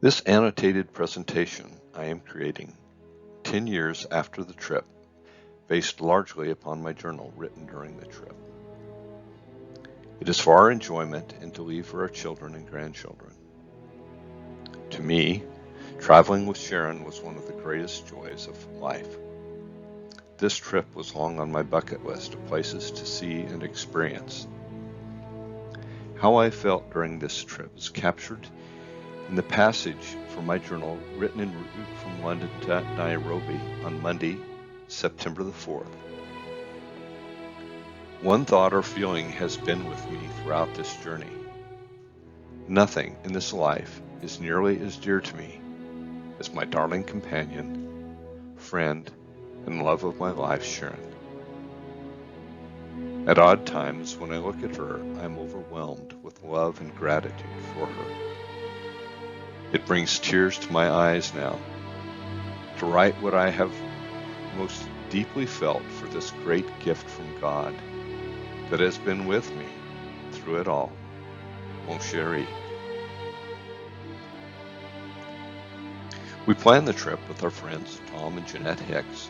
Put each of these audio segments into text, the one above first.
This annotated presentation I am creating 10 years after the trip, based largely upon my journal written during the trip. It is for our enjoyment and to leave for our children and grandchildren. To me, traveling with Sharon was one of the greatest joys of life. This trip was long on my bucket list of places to see and experience. How I felt during this trip is captured in the passage from my journal written en route from London to Nairobi on Monday, September the 4th. One thought or feeling has been with me throughout this journey. Nothing in this life is nearly as dear to me as my darling companion, friend, and love of my life, Sharon. At odd times, when I look at her, I am overwhelmed with love and gratitude for her. It brings tears to my eyes now to write what I have most deeply felt for this great gift from God that has been with me through it all. Mon chéri. We planned the trip with our friends Tom and Jeanette Hicks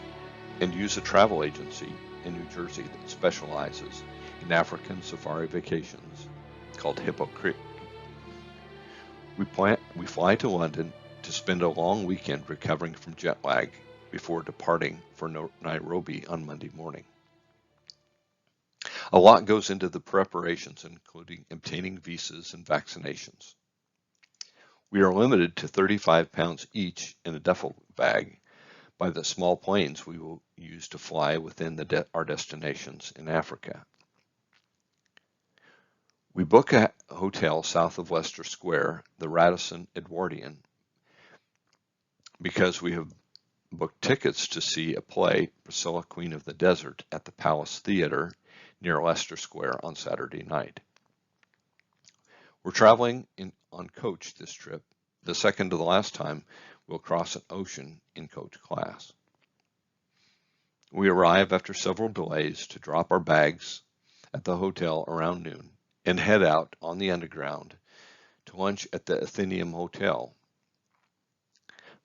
and use a travel agency in New Jersey that specializes in African safari vacations called Hippo Creek. We fly to London to spend a long weekend recovering from jet lag before departing for Nairobi on Monday morning. A lot goes into the preparations, including obtaining visas and vaccinations. We are limited to 35 pounds each in a duffel bag by the small planes we will use to fly within our destinations in Africa. We book a hotel south of Leicester Square, the Radisson Edwardian, because we have booked tickets to see a play, Priscilla, Queen of the Desert, at the Palace Theatre near Leicester Square on Saturday night. We're traveling on coach this trip, the second to the last time we'll cross an ocean in coach class. We arrive after several delays to drop our bags at the hotel around noon and head out on the underground to lunch at the Athenaeum Hotel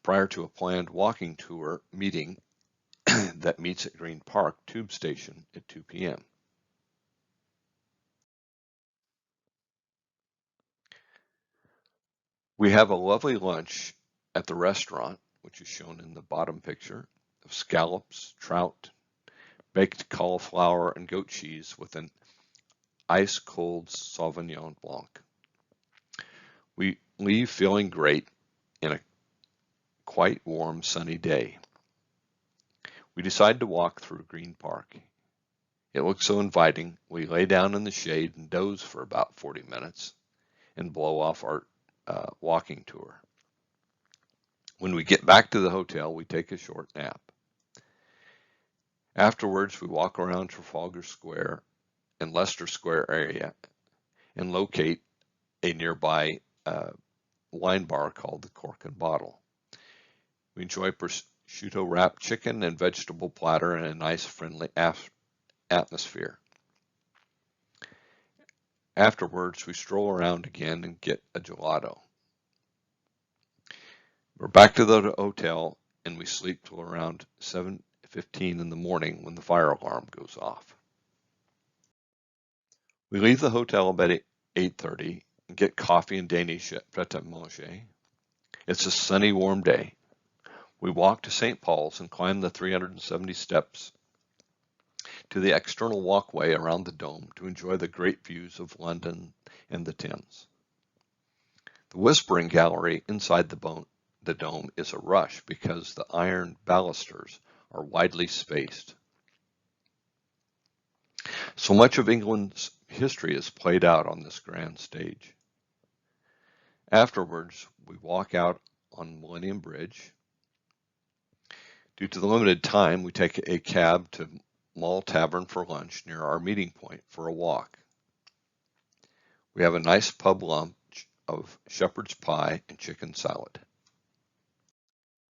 prior to a planned walking tour meeting that meets at Green Park Tube Station at 2 p.m. We have a lovely lunch at the restaurant, which is shown in the bottom picture, of scallops, trout, baked cauliflower, and goat cheese with an ice-cold Sauvignon Blanc. We leave feeling great in a quite warm, sunny day. We decide to walk through Green Park. It looks so inviting, we lay down in the shade and doze for about 40 minutes and blow off our walking tour. When we get back to the hotel, we take a short nap. Afterwards, we walk around Trafalgar Square and Leicester Square area and locate a nearby wine bar called the Cork and Bottle. We enjoy prosciutto wrapped chicken and vegetable platter in a nice, friendly atmosphere. Afterwards, we stroll around again and get a gelato. We're back to the hotel and we sleep till around 7:15 in the morning when the fire alarm goes off. We leave the hotel about 8:30 and get coffee and Danish at Pret-a-Manger. It's a sunny, warm day. We walk to St. Paul's and climb the 370 steps to the external walkway around the dome to enjoy the great views of London and the Thames. The Whispering Gallery inside the dome is a rush because the iron balusters are widely spaced. So much of England's history is played out on this grand stage. Afterwards, we walk out on Millennium Bridge. Due to the limited time, we take a cab to Mall Tavern for lunch near our meeting point for a walk. We have a nice pub lunch of shepherd's pie and chicken salad.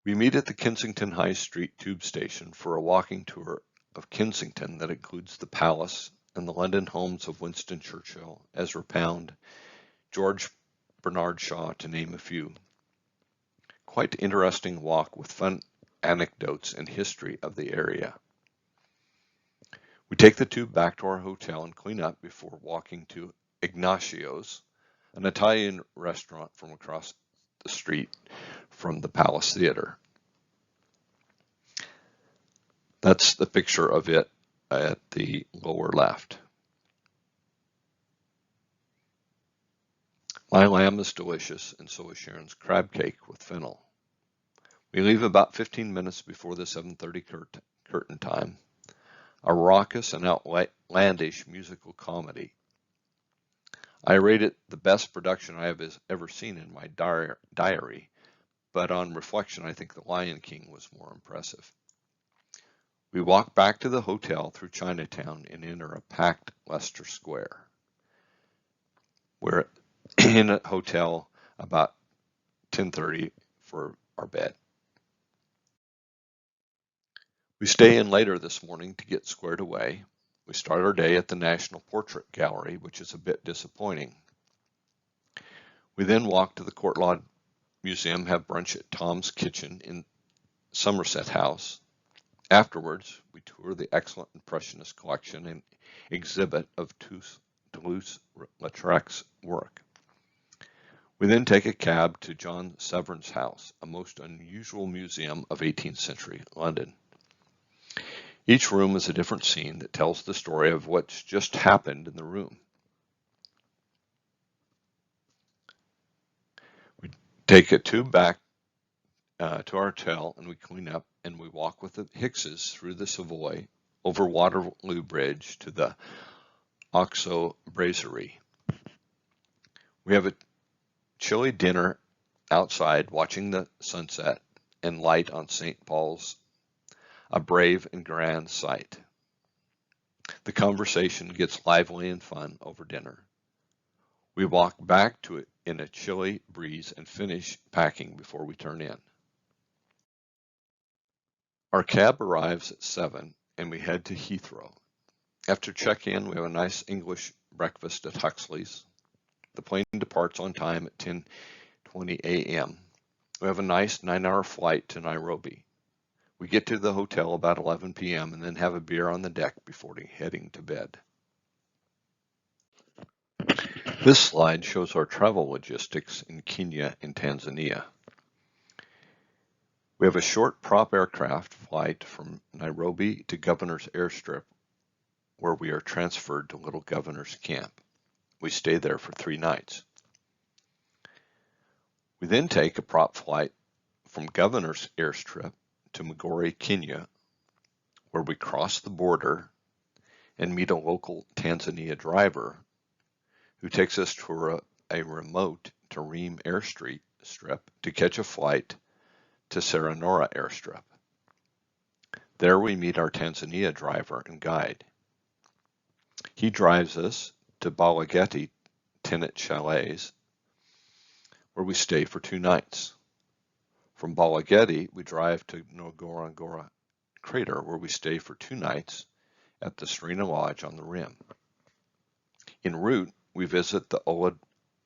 We meet at the Kensington High Street tube station for a walking tour of Kensington that includes the Palace and the London homes of Winston Churchill, Ezra Pound, George Bernard Shaw, to name a few. quite interesting walk with fun anecdotes and history of the area. We take the tube back to our hotel and clean up before walking to Ignacio's, an Italian restaurant from across the street from the Palace Theater. That's the picture of it at the lower left. My lamb is delicious, and so is Sharon's crab cake with fennel. We leave about 15 minutes before the 7:30 curtain time. A raucous and outlandish musical comedy. I rate it the best production I have ever seen in my diary, but on reflection I think The Lion King was more impressive. We walk back to the hotel through Chinatown and enter a packed Leicester Square. We're in a hotel about 10:30 for our bed. We stay in later this morning to get squared away. We start our day at the National Portrait Gallery, which is a bit disappointing. We then walk to the Court Law Museum, have brunch at Tom's Kitchen in Somerset House. Afterwards, we tour the excellent Impressionist collection and exhibit of Toulouse-Lautrec's work. We then take a cab to John Severn's house, a most unusual museum of 18th century London. Each room is a different scene that tells the story of what's just happened in the room. We take a tube back to our hotel and we clean up and we walk with the Hickses through the Savoy, over Waterloo Bridge to the Oxo Brasserie. We have a chilly dinner outside watching the sunset and light on St. Paul's, a brave and grand sight. The conversation gets lively and fun over dinner. We walk back to it in a chilly breeze and finish packing before we turn in. Our cab arrives at 7 and we head to Heathrow. After check-in, we have a nice English breakfast at Huxley's. The plane departs on time at 10:20 a.m. We have a nice 9-hour flight to Nairobi. We get to the hotel about 11 p.m. and then have a beer on the deck before heading to bed. This slide shows our travel logistics in Kenya and Tanzania. We have a short prop aircraft flight from Nairobi to Governor's Airstrip, where we are transferred to Little Governor's Camp. We stay there for 3 nights. We then take a prop flight from Governor's Airstrip to Migori, Kenya, where we cross the border and meet a local Tanzania driver who takes us to a remote Tarim airstrip to catch a flight to Seranora Airstrip. There we meet our Tanzania driver and guide. He drives us to Balageti Tenant Chalets, where we stay for 2 nights. From Balageti, we drive to Ngorongoro Crater, where we stay for 2 nights at the Serena Lodge on the rim. En route, we visit the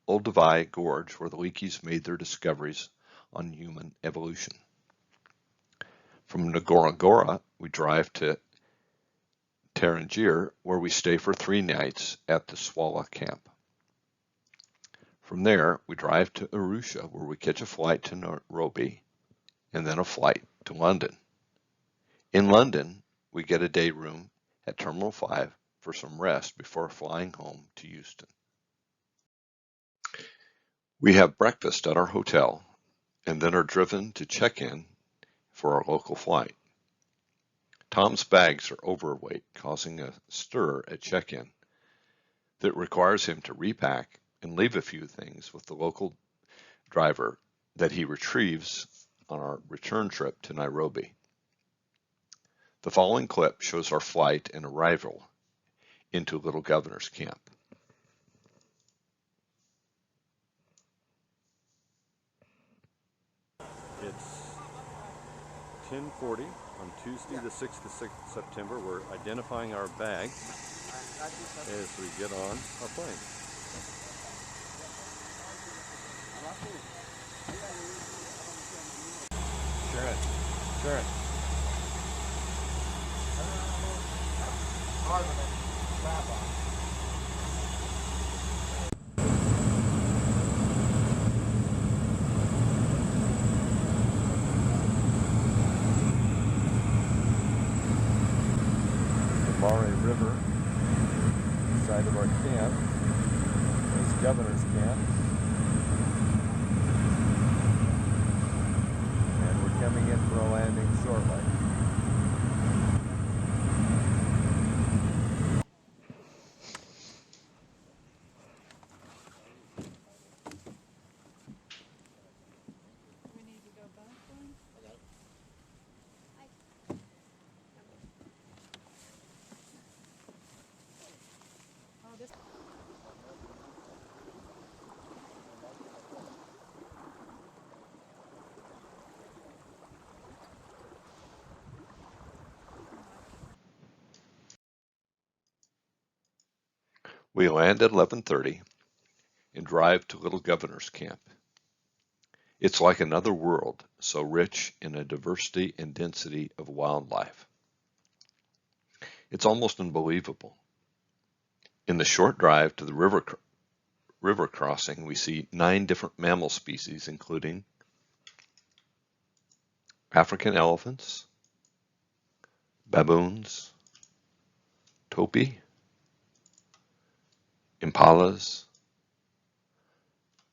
Olduvai Gorge, where the Leakeys made their discoveries on human evolution. From Ngorongoro, we drive to Tarangire, where we stay for 3 nights at the Swala camp. From there, we drive to Arusha, where we catch a flight to Nairobi and then a flight to London. In London, we get a day room at Terminal 5 for some rest before flying home to Euston. We have breakfast at our hotel and then are driven to check-in for our local flight. Tom's bags are overweight, causing a stir at check-in that requires him to repack and leave a few things with the local driver that he retrieves on our return trip to Nairobi. The following clip shows our flight and arrival into Little Governor's Camp. It's 10:40 on Tuesday, the 6th of September. We're identifying our bags as we get on our plane. Sharon. The Maury River, side of our camp. There's Governor's Camp. And we're coming in for a landing shortly. We need to go back one? Oh, this. We land at 11:30 and drive to Little Governor's Camp. It's like another world, so rich in a diversity and density of wildlife. It's almost unbelievable. In the short drive to the river crossing, we see 9 different mammal species, including African elephants, baboons, topi, impalas,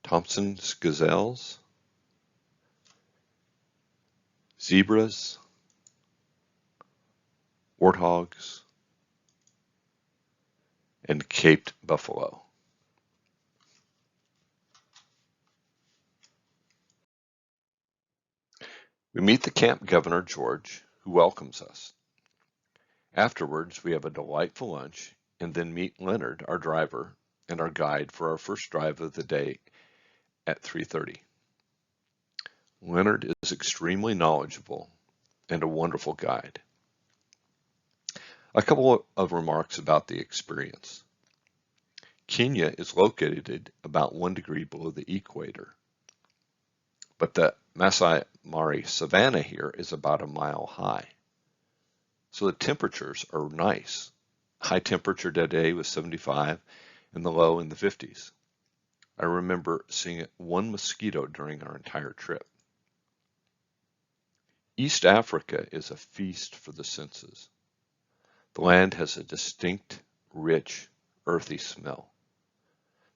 Thompson's gazelles, zebras, warthogs, and caped buffalo. We meet the camp governor, George, who welcomes us. Afterwards, we have a delightful lunch and then meet Leonard, our driver, and our guide for our first drive of the day at 3:30. Leonard is extremely knowledgeable and a wonderful guide. A couple of remarks about the experience. Kenya is located about 1 degree below the equator, but the Masai Mara savanna here is about a mile high. So the temperatures are nice. High temperature today was 75 and the low in the 50s. I remember seeing 1 mosquito during our entire trip. East Africa is a feast for the senses. The land has a distinct, rich, earthy smell.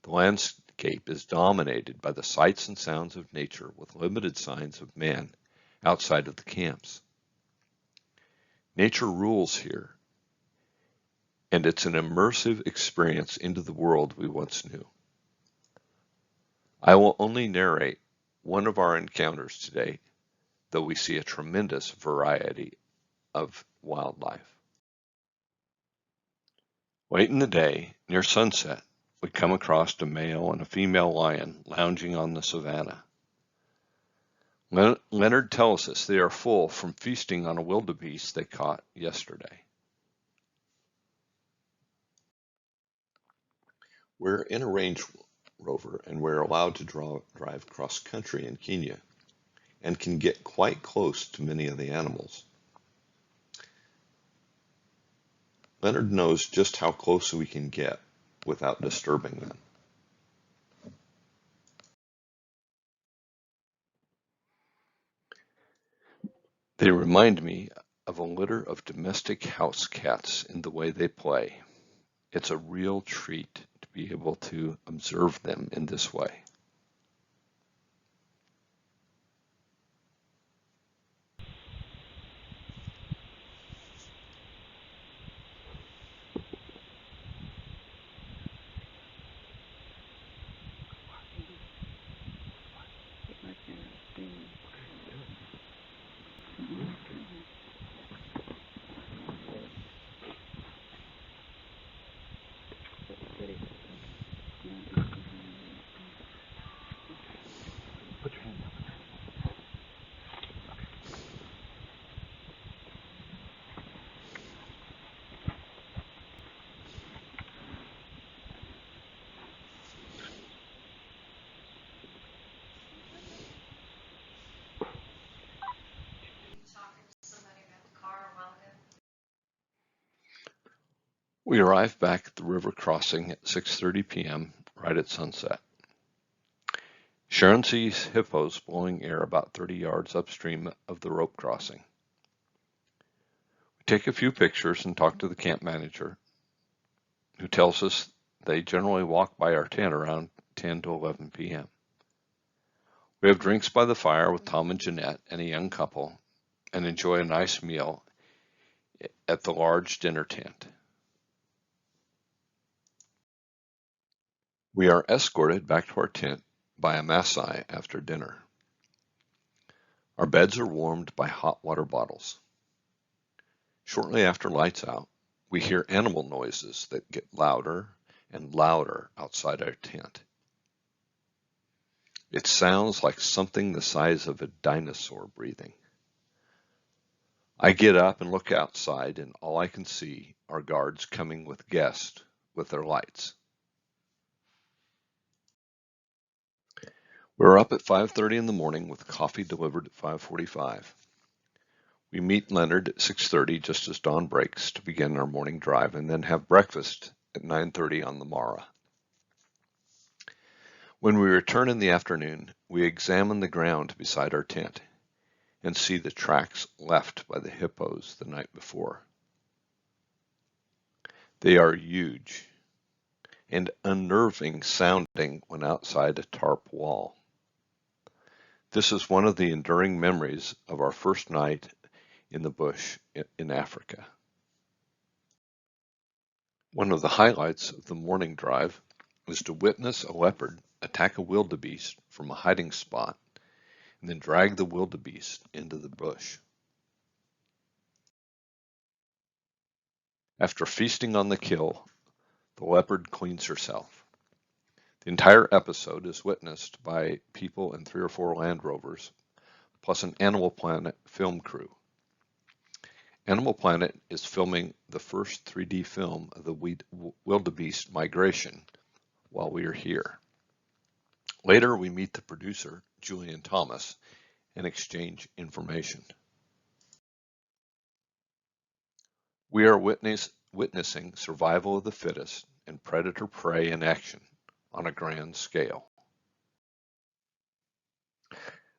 The landscape is dominated by the sights and sounds of nature with limited signs of man outside of the camps. Nature rules here, and it's an immersive experience into the world we once knew. I will only narrate one of our encounters today, though we see a tremendous variety of wildlife. Late in the day, near sunset, we come across a male and a female lion lounging on the savanna. Leonard tells us they are full from feasting on a wildebeest they caught yesterday. We're in a Range Rover and we're allowed to drive cross country in Kenya and can get quite close to many of the animals. Leonard knows just how close we can get without disturbing them. They remind me of a litter of domestic house cats in the way they play. It's a real treat to be able to observe them in this way. We arrived back at the river crossing at 6:30 p.m. right at sunset. Sharon sees hippos blowing air about 30 yards upstream of the rope crossing. We take a few pictures and talk to the camp manager, who tells us they generally walk by our tent around 10 to 11 p.m. We have drinks by the fire with Tom and Jeanette and a young couple and enjoy a nice meal at the large dinner tent. We are escorted back to our tent by a Maasai after dinner. Our beds are warmed by hot water bottles. Shortly after lights out, we hear animal noises that get louder and louder outside our tent. It sounds like something the size of a dinosaur breathing. I get up and look outside, and all I can see are guards coming with guests with their lights. We're up at 5:30 in the morning with coffee delivered at 5:45. We meet Leonard at 6:30 just as dawn breaks to begin our morning drive, and then have breakfast at 9:30 on the morrow. When we return in the afternoon, we examine the ground beside our tent and see the tracks left by the hippos the night before. They are huge and unnerving sounding when outside a tarp wall. This is one of the enduring memories of our first night in the bush in Africa. One of the highlights of the morning drive was to witness a leopard attack a wildebeest from a hiding spot and then drag the wildebeest into the bush. After feasting on the kill, the leopard cleans herself. The entire episode is witnessed by people in 3 or 4 Land Rovers, plus an Animal Planet film crew. Animal Planet is filming the first 3D film of the wildebeest migration while we are here. Later, we meet the producer, Julian Thomas, and exchange information. We are witnessing survival of the fittest and predator-prey in action on a grand scale.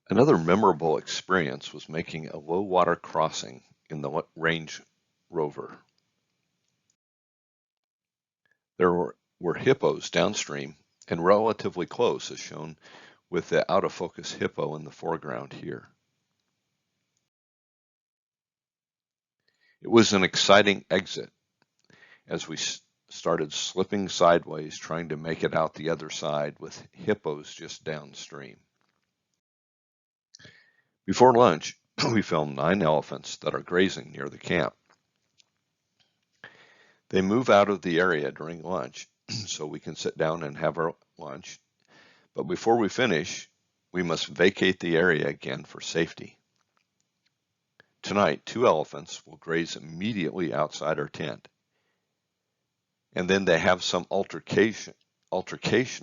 Another memorable experience was making a low water crossing in the Range Rover. There were hippos downstream and relatively close, as shown with the out of focus hippo in the foreground here. It was an exciting exit as we started slipping sideways trying to make it out the other side with hippos just downstream. Before lunch, we filmed 9 elephants that are grazing near the camp. They move out of the area during lunch so we can sit down and have our lunch, but before we finish, we must vacate the area again for safety. Tonight, 2 elephants will graze immediately outside our tent, and then they have some altercation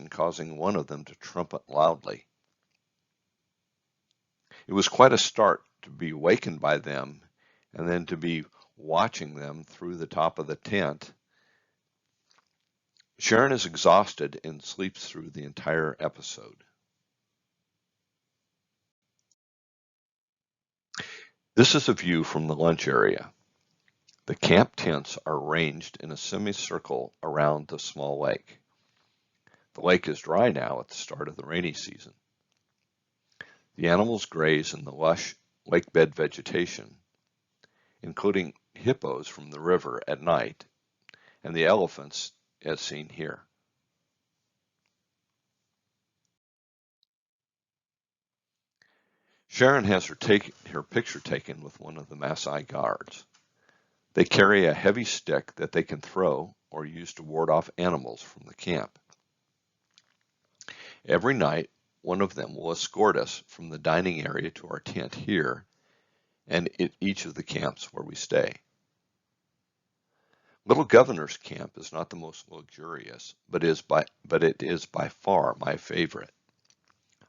causing one of them to trumpet loudly. It was quite a start to be wakened by them and then to be watching them through the top of the tent. Sharon is exhausted and sleeps through the entire episode. This is a view from the lunch area. The camp tents are arranged in a semicircle around the small lake. The lake is dry now at the start of the rainy season. The animals graze in the lush lake bed vegetation, including hippos from the river at night, and the elephants as seen here. Sharon has her picture taken with one of the Maasai guards. They carry a heavy stick that they can throw or use to ward off animals from the camp. Every night, one of them will escort us from the dining area to our tent here and at each of the camps where we stay. Little Governor's Camp is not the most luxurious, but it is by far my favorite.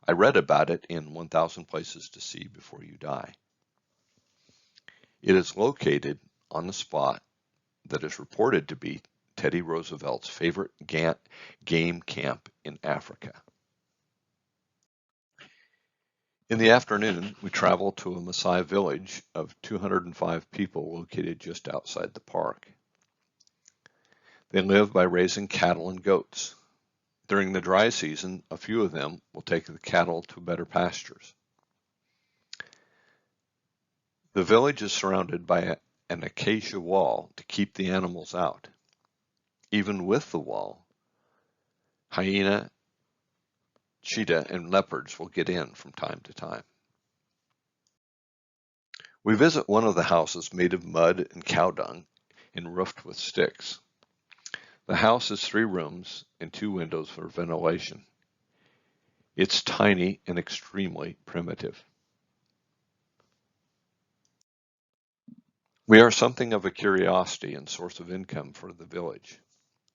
I read about it in 1,000 Places to See Before You Die. It is located on a spot that is reported to be Teddy Roosevelt's favorite game camp in Africa. In the afternoon, we traveled to a Maasai village of 205 people located just outside the park. They live by raising cattle and goats. During the dry season, a few of them will take the cattle to better pastures. The village is surrounded by an acacia wall to keep the animals out. Even with the wall, hyena, cheetah, and leopards will get in from time to time. We visit one of the houses made of mud and cow dung and roofed with sticks. The house has 3 rooms and 2 windows for ventilation. It's tiny and extremely primitive. We are something of a curiosity and source of income for the village.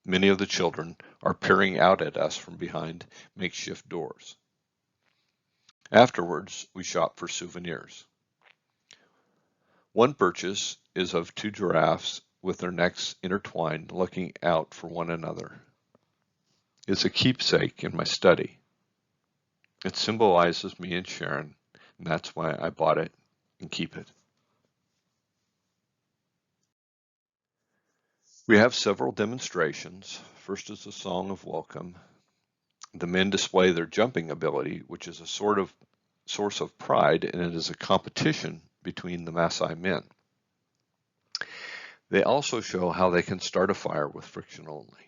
Many of the children are peering out at us from behind makeshift doors. Afterwards, we shop for souvenirs. One purchase is of 2 giraffes with their necks intertwined, looking out for one another. It's a keepsake in my study. It symbolizes me and Sharon, and that's why I bought it and keep it. We have several demonstrations. First is a song of welcome. The men display their jumping ability, which is a sort of source of pride, and it is a competition between the Maasai men. They also show how they can start a fire with friction only.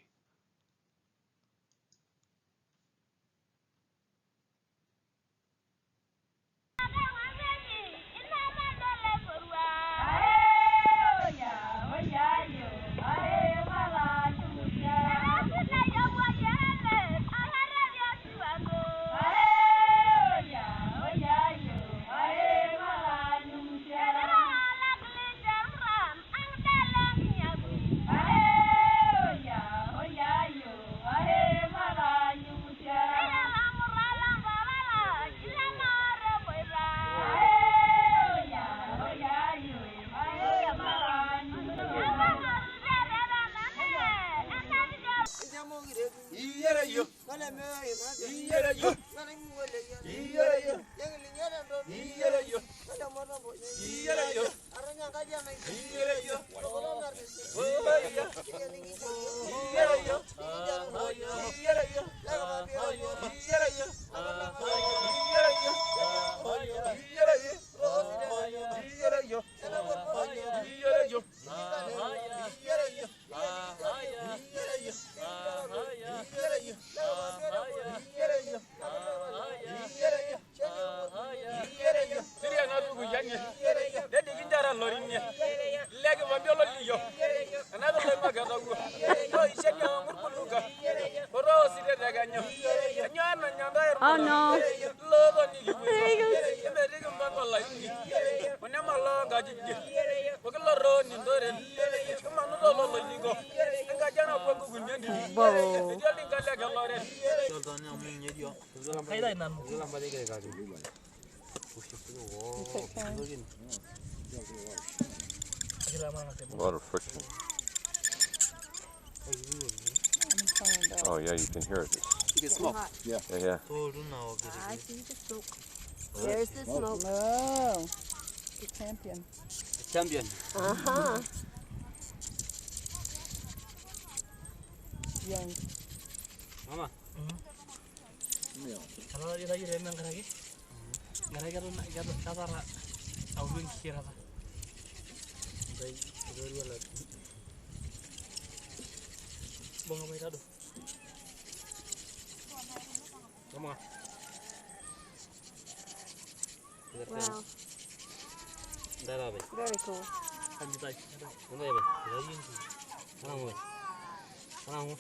Oh no. Whoa. A lot of friction. Oh yeah, you can hear it. You can smoke. Yeah. I see the smoke. There's the smoke. Oh, the champion. Champion. Uh-huh. Young. Mama. Kalau dia lagi memang keragi, mereka tu nak jatuh kata lah, awin kira apa? Baik, dua lah. Bangga mereka tu. Mama. Wow. Dah lah, baik. Very cool. Kami tak. Mana ya, baik? Lagi ni. Mana mu? Mana mu?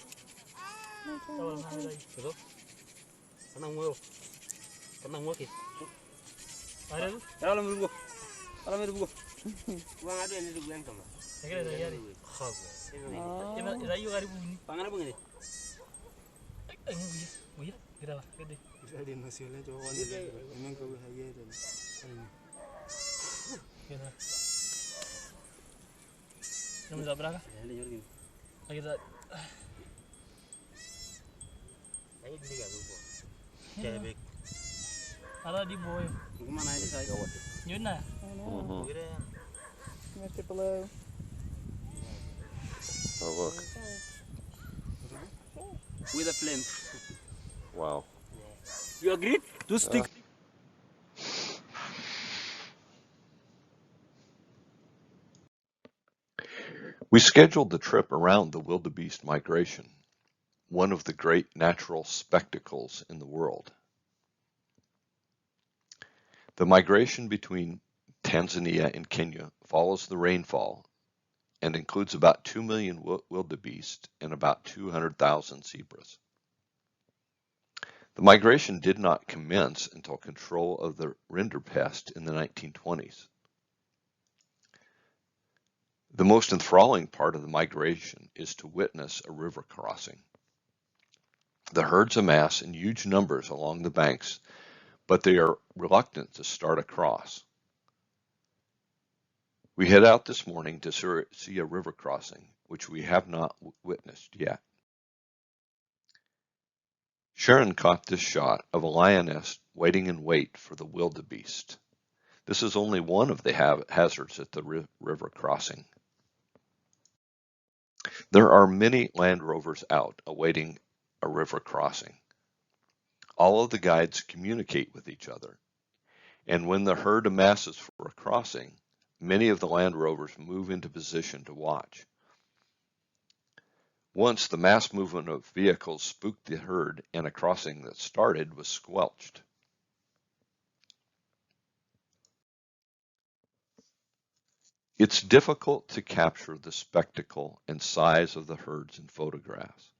Tawar kami lagi. Betul? Mana mu? Mana mu ke? Ada tu? Kalau mereka, kalau mereka, uang ada yang itu yang kamu. Saya kira dah jadi. Khas. Oh. Ini rayu kali bunyi. Pangan apa ni? Ini buya, kira lah, kira. Ada nasihatnya cowok ni, memang kau bahaya dan. Kira. Kamu tak berapa? Ada jorgi. Kita Saya beli gak lupa. Cebek. Ada di bawah. Kemana ini saya? Yun na. I know. Mhm. Kira yan. Mr. Blue. Oh, look. With a flame. Wow. You agreed? Two sticks. We scheduled the trip around the wildebeest migration, one of the great natural spectacles in the world. The migration between Tanzania and Kenya follows the rainfall and includes about 2 million wildebeest and about 200,000 zebras. The migration did not commence until control of the rinderpest in the 1920s. The most enthralling part of the migration is to witness a river crossing. The herds amass in huge numbers along the banks, but they are reluctant to start across. We head out this morning to see a river crossing, which we have not witnessed yet. Sharon caught this shot of a lioness waiting in wait for the wildebeest. This is only one of the hazards at the river crossing. There are many Land Rovers out awaiting a river crossing. All of the guides communicate with each other, and when the herd amasses for a crossing, many of the Land Rovers move into position to watch. Once the mass movement of vehicles spooked the herd and a crossing that started was squelched. It's difficult to capture the spectacle and size of the herds in photographs.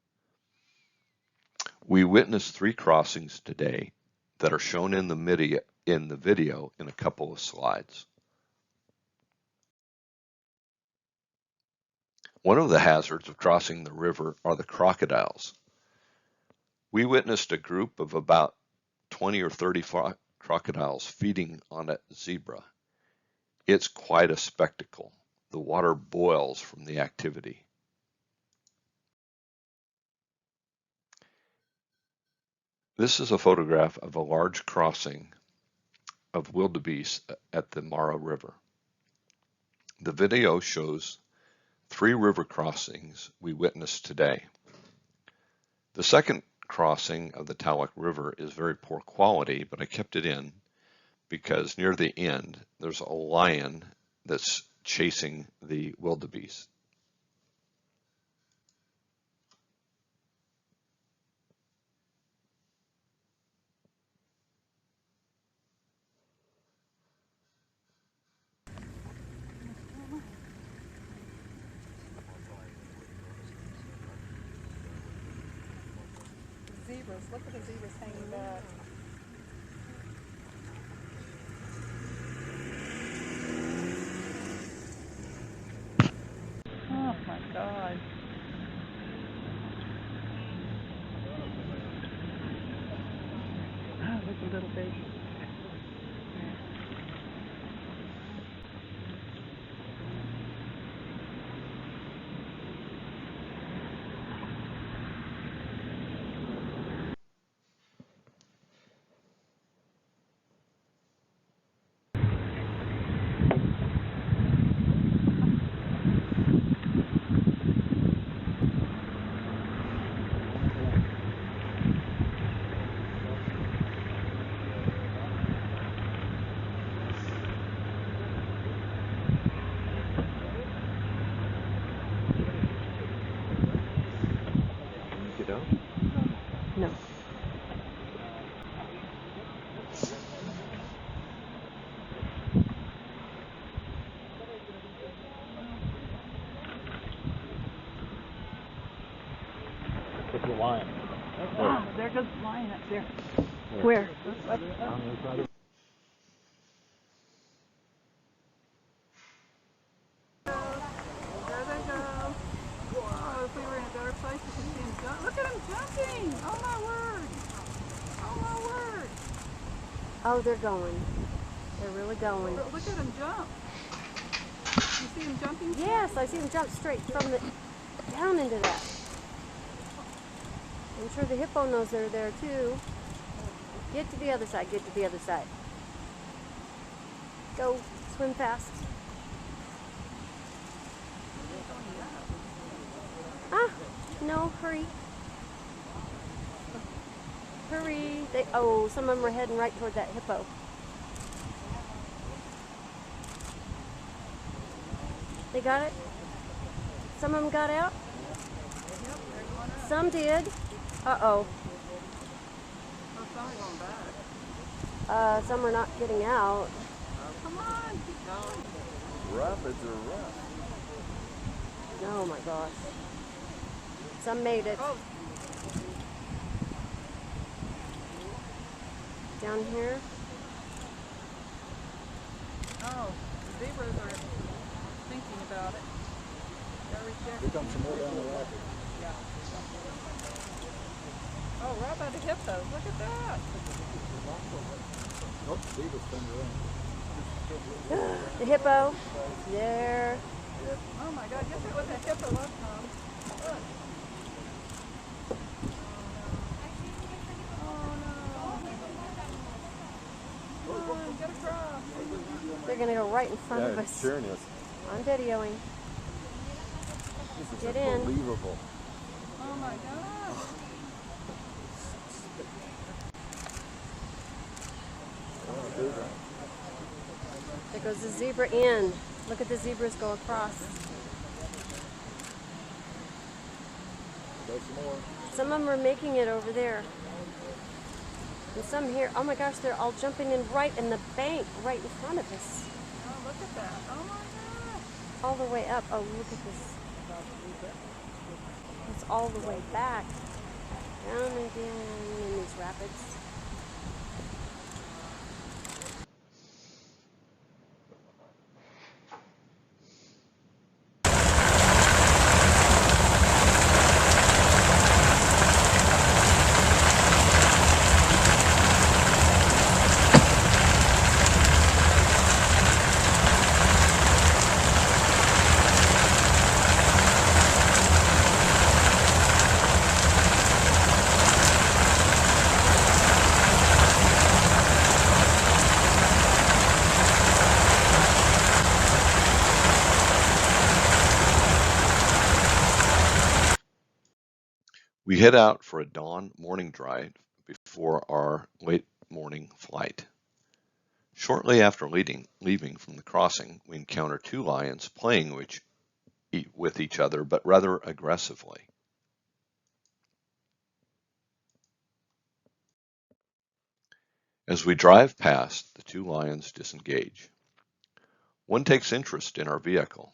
We witnessed 3 crossings today that are shown in the video in a couple of slides. One of the hazards of crossing the river are the crocodiles. We witnessed a group of about 20 or 30 crocodiles feeding on a zebra. It's quite a spectacle. The water boils from the activity. This is a photograph of a large crossing of wildebeest at the Mara River. The video shows 3 river crossings we witnessed today. The second crossing of the Talek River is very poor quality, but I kept it in because near the end there's a lion that's chasing the wildebeest. Zebras. Look at the zebras hanging back. Oh my God. Oh, look at little baby. Get out? No. Look at the lion. Oh, there goes the lion up there. Where? Up. There they go. Whoa, if we were in a better place, we could see them jump. Look at them jumping. Oh my word. Oh my word. Oh, they're going. They're really going. Look at them jump. You see them jumping? Yes, I see them jump straight from the down into that. I'm sure the hippo knows they're there too. Get to the other side, get to the other side. Go, swim fast. Ah, no, hurry. Hurry. Oh, some of them are heading right toward that hippo. They got it? Some of them got out? Some did. Uh-oh. Some are not getting out. Come on, keep going. Rapids are rough. Oh my gosh. Some made it. Oh. Down here. Oh, the zebras are thinking about it. They're rejecting. Here comes some more down the rapid. Yeah. Oh, right by the hippos. Look at that. Nope, zebra's turned around. The hippo. There. Oh my God, guess it was a hippo last time. Look. Oh no. Come on, get across. They're going to go right in front of us. Sharon is. I'm videoing. This is Get in. unbelievable. Oh my God. There goes the zebra in. Look at the zebras go across. There's some more. Some of them are making it over there. And some here. Oh my gosh, they're all jumping in right in the bank, right in front of us. Oh, look at that. Oh my God. All the way up. Oh, look at this. It's all the way back. Down again in these rapids. We head out for a dawn morning drive before our late morning flight. Shortly after leaving from the crossing, we encounter two lions playing with each other, but rather aggressively. As we drive past, the two lions disengage. One takes interest in our vehicle.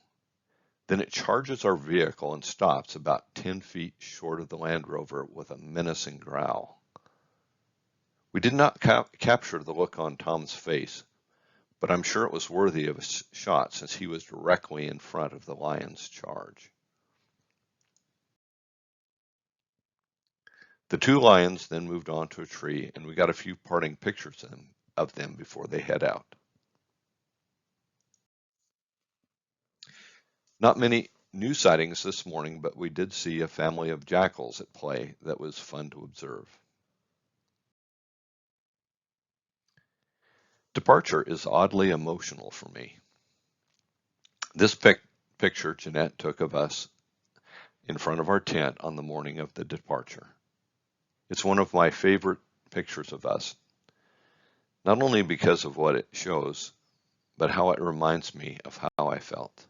Then it charges our vehicle and stops about 10 feet short of the Land Rover with a menacing growl. We did not capture the look on Tom's face, but I'm sure it was worthy of a shot since he was directly in front of the lion's charge. The two lions then moved on to a tree, and we got a few parting pictures of them before they head out. Not many new sightings this morning, but we did see a family of jackals at play that was fun to observe. Departure is oddly emotional for me. This picture Jeanette took of us in front of our tent on the morning of the departure. It's one of my favorite pictures of us, not only because of what it shows, but how it reminds me of how I felt.